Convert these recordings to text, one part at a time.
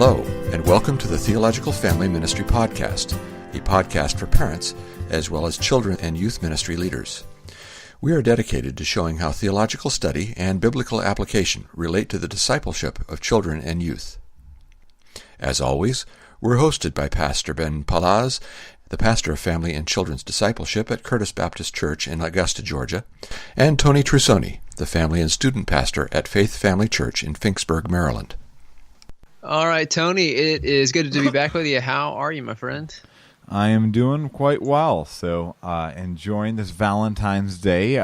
Hello, and welcome to the Theological Family Ministry Podcast, a podcast for parents as well as children and youth ministry leaders. We are dedicated to showing how theological study and biblical application relate to the discipleship of children and youth. As always, we're hosted by Pastor Ben Palaz, the pastor of family and children's discipleship at Curtis Baptist Church in Augusta, Georgia, and Tony Trusoni, the family and student pastor at Faith Family Church in Finksburg, Maryland. All right, Tony, it is good to be back with you. How are you, my friend? I am doing quite well, so enjoying this Valentine's Day,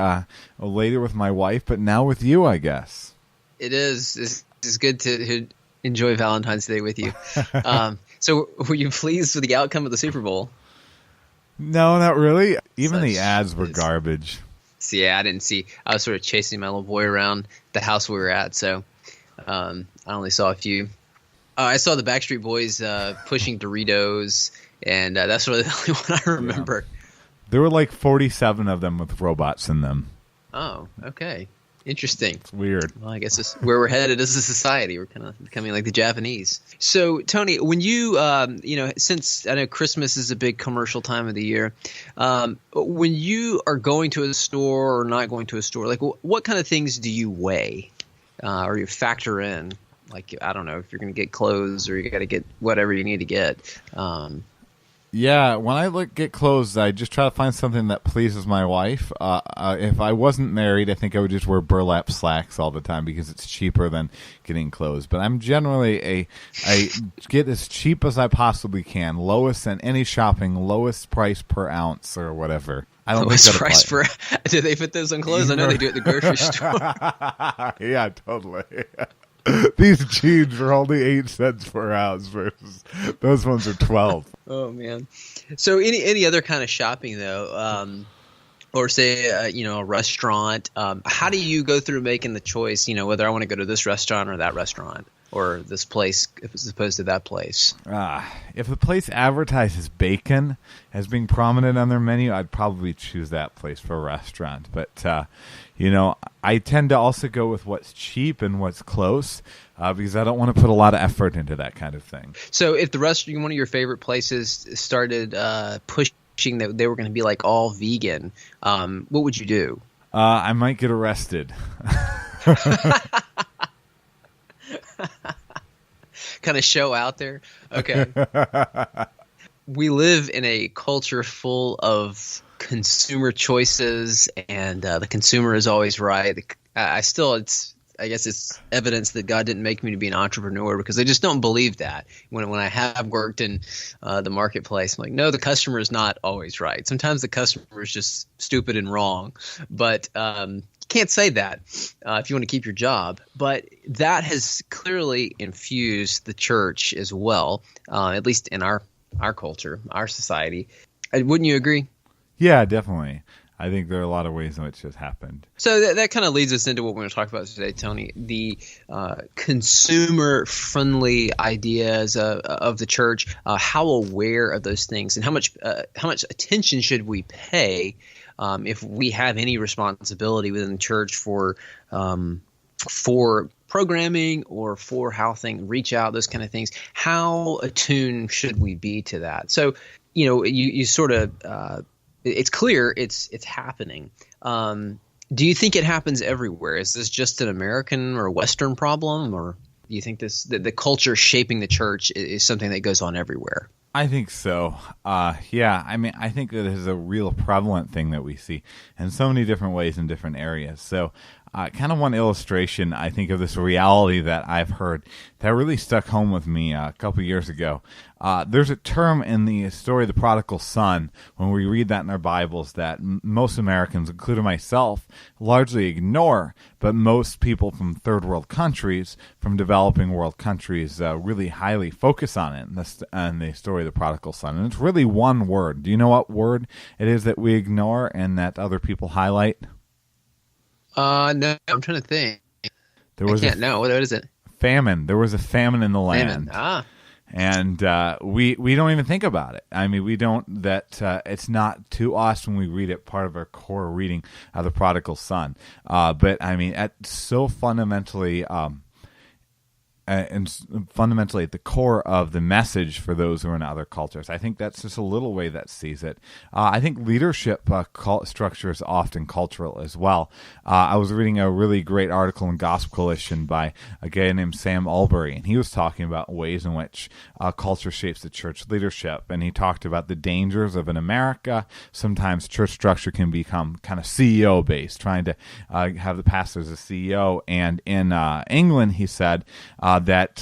later with my wife, but now with you, I guess. It is. It's good to enjoy Valentine's Day with you. So were you pleased with the outcome of the Super Bowl? No, not really. Even the ads were garbage. See, I didn't see. I was sort of chasing my little boy around the house we were at, so I only saw a few. I saw the Backstreet Boys pushing Doritos, and that's really the only one I remember. Yeah. There were like 47 of them with robots in them. Oh, okay. Interesting. It's weird. Well, I guess it's where we're headed as a society. We're kind of becoming like the Japanese. So, Tony, when you, since I know Christmas is a big commercial time of the year, when you are going to a store or not going to a store, like what kind of things do you weigh or you factor in? Like, I don't know, if you're going to get clothes or you got to get whatever you need to get. Yeah, when I get clothes, I just try to find something that pleases my wife. If I wasn't married, I think I would just wear burlap slacks all the time because it's cheaper than getting clothes. But I'm generally I get as cheap as I possibly can, lowest in any shopping, lowest price per ounce or whatever. I don't lowest think price per. Do they fit those on clothes? I know they do at the grocery store. Yeah, totally. These jeans are only 8 cents per ounce versus those ones are 12. Oh man! So any other kind of shopping though, or say a restaurant? How do you go through making the choice? Whether I want to go to this restaurant or that restaurant or this place as opposed to that place. If the place advertises bacon as being prominent on their menu, I'd probably choose that place for a restaurant. But I tend to also go with what's cheap and what's close because I don't want to put a lot of effort into that kind of thing. So if the restaurant, one of your favorite places, started pushing that they were going to be like all vegan, what would you do? I might get arrested. Kind of show out there. Okay. We live in a culture full of consumer choices, and the consumer is always right. I guess it's evidence that God didn't make me to be an entrepreneur because I just don't believe that. When I have worked in the marketplace, I'm like, no, the customer is not always right. Sometimes the customer is just stupid and wrong, but can't say that if you want to keep your job. But that has clearly infused the church as well, at least in our culture, our society. Wouldn't you agree? Yeah, definitely. I think there are a lot of ways in which this happened. So that kind of leads us into what we're going to talk about today, Tony, the consumer-friendly ideas of the church, how aware of those things, and how much attention should we pay if we have any responsibility within the church for programming or for how things reach out, those kind of things. How attuned should we be to that? So, you sort of it's clear it's happening. Do you think it happens everywhere? Is this just an American or Western problem, or do you think the culture shaping the church is something that goes on everywhere? I think so. Yeah, I mean, I think that is a real prevalent thing that we see in so many different ways in different areas. So kind of one illustration, I think, of this reality that I've heard that really stuck home with me a couple years ago. There's a term in the story of the prodigal son, when we read that in our Bibles, that most Americans, including myself, largely ignore, but most people from third world countries, from developing world countries, really highly focus on it in the story of the prodigal son. And it's really one word. Do you know what word it is that we ignore and that other people highlight? No, I'm trying to think. I can't know. What is it? Famine. There was a famine in the land. Famine. And we don't even think about it. I mean, we don't. It's not to us when we read it part of our core reading of the prodigal son. But I mean, so fundamentally fundamentally at the core of the message for those who are in other cultures. I think that's just a little way that sees it. I think leadership structure is often cultural as well. I was reading a really great article in Gospel Coalition by a guy named Sam Albury, and he was talking about ways in which culture shapes the church leadership. And he talked about the dangers of in America, sometimes church structure can become kind of CEO based, trying to have the pastor as a CEO. And in England, he said that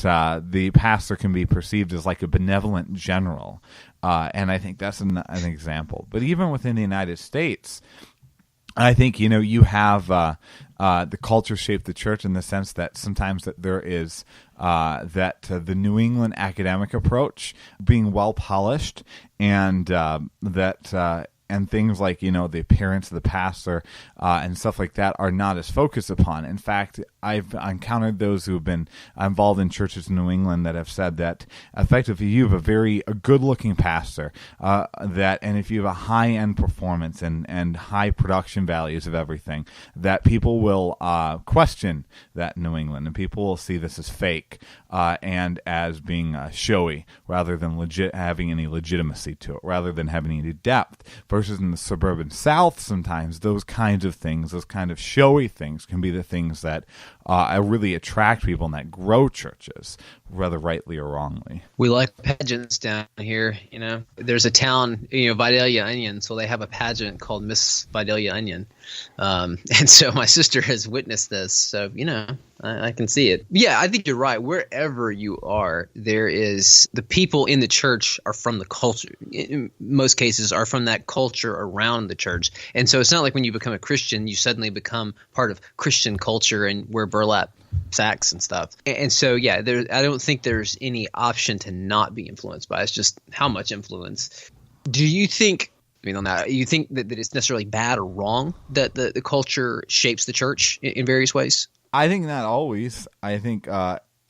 the pastor can be perceived as like a benevolent general. And I think that's an example. But even within the United States, I think, you have the culture shape the church in the sense that sometimes that there is the New England academic approach being well polished, and and things like, the appearance of the pastor and stuff like that are not as focused upon. In fact, I've encountered those who have been involved in churches in New England that have said that effectively you have a good-looking pastor, and if you have a high-end performance and high production values of everything, that people will question that in New England, and people will see this as fake and as being showy rather than having any legitimacy to it, rather than having any depth. Versus in the suburban South, sometimes those kinds of things, those kind of showy things, can be the things that really attract people and that grow churches, whether rightly or wrongly. We like pageants down here. There's a town, Vidalia Onion, so they have a pageant called Miss Vidalia Onion, and so my sister has witnessed this. So I can see it. Yeah, I think you're right. Wherever you are, there is the people in the church are from the culture. In most cases, are from that culture around the church, and so it's not like when you become a Christian, you suddenly become part of Christian culture and wear burlap sacks and stuff. And so, yeah, I don't think there's any option to not be influenced by it. It's just how much influence. Do you think? On that, you think that it's necessarily bad or wrong that the culture shapes the church in various ways? I think not always. I think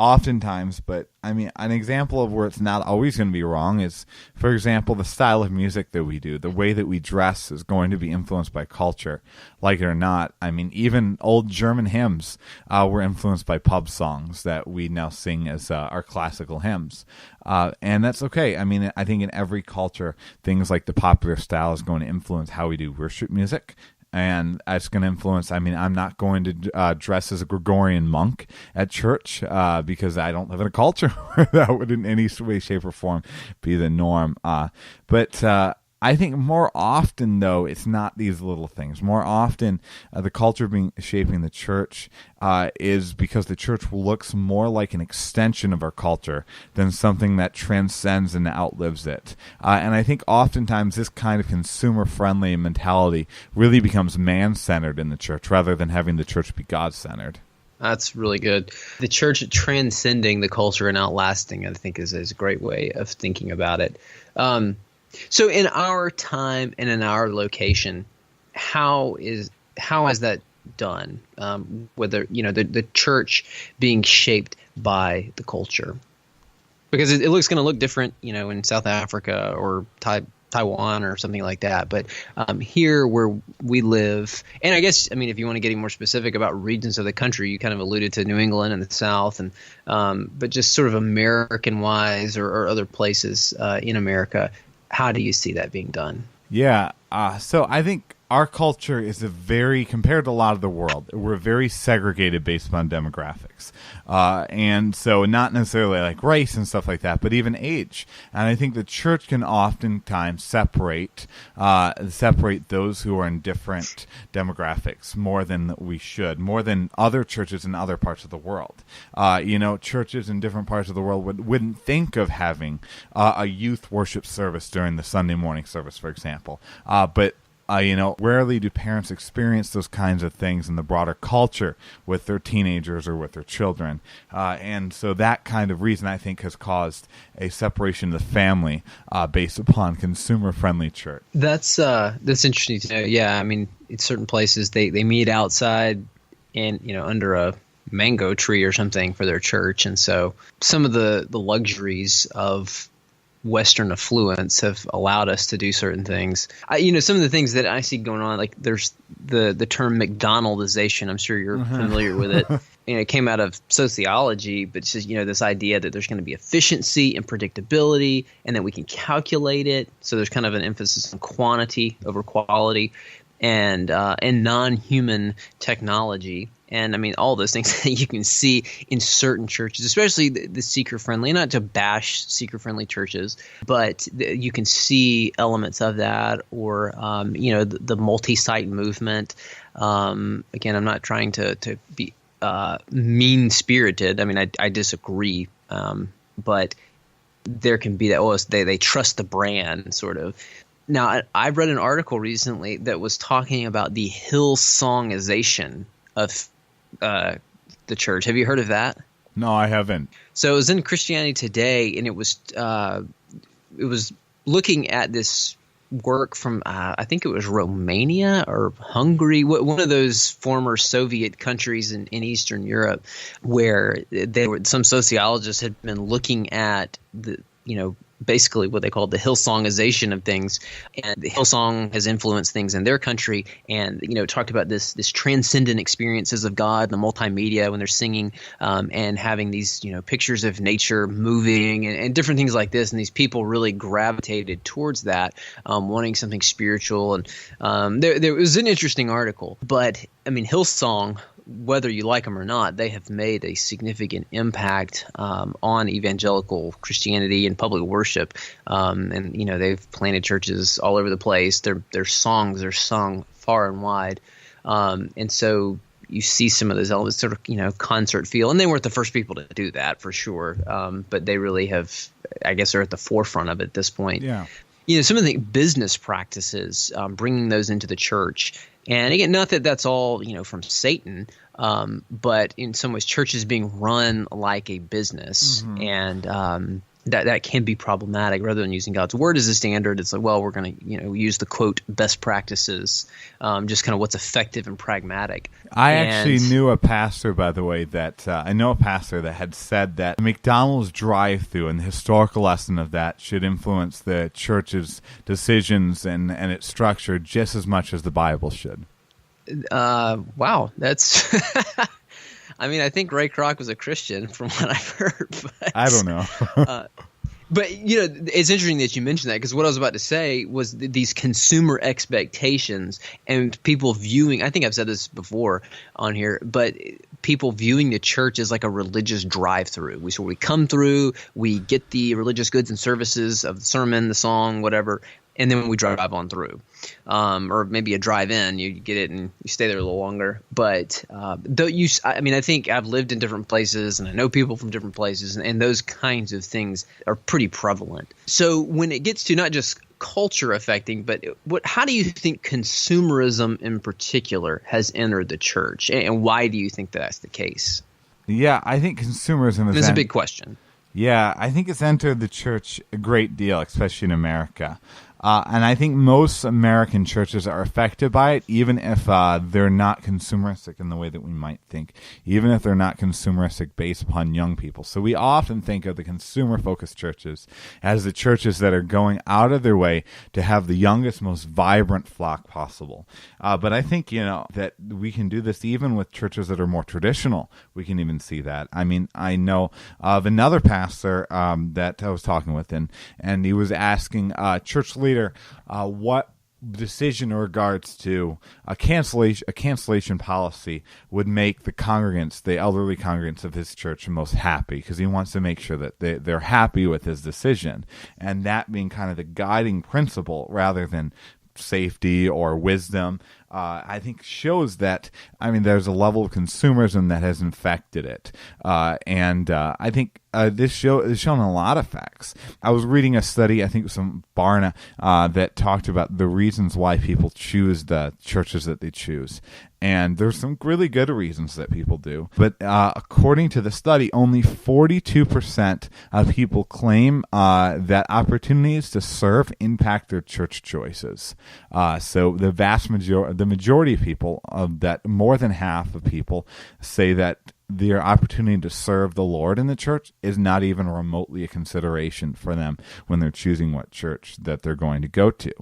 oftentimes, but an example of where it's not always going to be wrong is, for example, the style of music that we do, the way that we dress is going to be influenced by culture, like it or not. Even old German hymns were influenced by pub songs that we now sing as our classical hymns. And that's okay. I think in every culture, things like the popular style is going to influence how we do worship music. And it's going to influence, I'm not going to dress as a Gregorian monk at church because I don't live in a culture where that would in any way, shape, or form be the norm. But I think more often, though, it's not these little things. More often, the culture shaping the church is because the church looks more like an extension of our culture than something that transcends and outlives it. And I think oftentimes this kind of consumer-friendly mentality really becomes man-centered in the church rather than having the church be God-centered. That's really good. The church transcending the culture and outlasting, I think, is a great way of thinking about it. So in our time and in our location, how is that done? Whether the church being shaped by the culture, because it looks going to look different, in South Africa or Taiwan or something like that. But here where we live, and I guess if you want to get any more specific about regions of the country, you kind of alluded to New England and the South, and but just sort of American wise or other places in America. How do you see that being done? Yeah, so I think our culture is compared to a lot of the world, we're very segregated based upon demographics. And so not necessarily like race and stuff like that, but even age. And I think the church can oftentimes separate those who are in different demographics more than we should, more than other churches in other parts of the world. Churches in different parts of the world wouldn't think of having a youth worship service during the Sunday morning service, for example. But rarely do parents experience those kinds of things in the broader culture with their teenagers or with their children. And so that kind of reason, I think, has caused a separation of the family based upon consumer-friendly church. That's interesting to know. Yeah, in certain places they meet outside and, under a mango tree or something for their church. And so some of the luxuries of Western affluence have allowed us to do certain things. Some of the things that I see going on, like there's the term McDonaldization. I'm sure you're familiar with it. it came out of sociology, but it's just, this idea that there's going to be efficiency and predictability, and that we can calculate it. So there's kind of an emphasis on quantity over quality, and non-human technology. And I mean, all those things that you can see in certain churches, especially the seeker-friendly, not to bash seeker-friendly churches, but you can see elements of that, or, the multi-site movement. Again, I'm not trying to be mean-spirited. I mean, I disagree, but there can be that, they trust the brand, sort of. Now, I read an article recently that was talking about the Hillsongization of the church. Have you heard of that? No, I haven't. So it was in Christianity Today, and it was looking at this work from I think it was Romania or Hungary, one of those former Soviet countries in Eastern Europe, where some sociologists had been looking at basically what they called the Hillsongization of things, and the Hillsong has influenced things in their country, and talked about this transcendent experiences of God, the multimedia when they're singing, and having these pictures of nature moving and different things like this, and these people really gravitated towards that, wanting something spiritual, and there was an interesting article, but I mean, Hillsong, whether you like them or not, they have made a significant impact on evangelical Christianity and public worship. And they've planted churches all over the place. Their songs are sung far and wide. And so you see some of those elements, sort of, concert feel. And they weren't the first people to do that, for sure. But they really have, I guess, are at the forefront of it at this point. Yeah. Some of the business practices, bringing those into the church. And again, not that that's all, from Satan, but in some ways churches being run like a business, and that can be problematic. Rather than using God's word as a standard, it's like, well, we're going to use the quote best practices, just kind of what's effective and pragmatic. I actually knew a pastor, by the way, that had said that McDonald's drive-thru and the historical lesson of that should influence the church's decisions and its structure just as much as the Bible should. Wow, that's I mean, I think Ray Kroc was a Christian from what I've heard. But, I don't know. But, it's interesting that you mentioned that, because what I was about to say was these consumer expectations and people viewing – I think I've said this before on here, but people viewing the church as like a religious drive-through. So we come through, we get the religious goods and services of the sermon, the song, whatever, and then we drive on through. Or maybe a drive-in, you get it and you stay there a little longer. But I think I've lived in different places and I know people from different places, and those kinds of things are pretty prevalent. So when it gets to not just culture affecting, but how do you think consumerism in particular has entered the church, and why do you think that's the case? Yeah, I think consumerism is a big question. Yeah, I think it's entered the church a great deal, especially in America. And I think most American churches are affected by it, even if they're not consumeristic in the way that we might think, even if they're not consumeristic based upon young people. So we often think of the consumer-focused churches as the churches that are going out of their way to have the youngest, most vibrant flock possible. But I think, that we can do this even with churches that are more traditional. We can even see that. I mean, I know of another pastor that I was talking with, and he was asking church leader what decision in regards to a cancellation policy would make the elderly congregants of his church most happy, because he wants to make sure that they're happy with his decision, and that being kind of the guiding principle rather than safety or wisdom, I think shows that, there's a level of consumerism that has infected it. And I think this show has shown a lot of facts. I was reading a study, I think it was from Barna, that talked about the reasons why people choose the churches that they choose. And there's some really good reasons that people do. But according to the study, only 42% of people claim that opportunities to serve impact their church choices. So the majority of people, more than half of people, say that their opportunity to serve the Lord in the church is not even remotely a consideration for them when they're choosing what church that they're going to go to.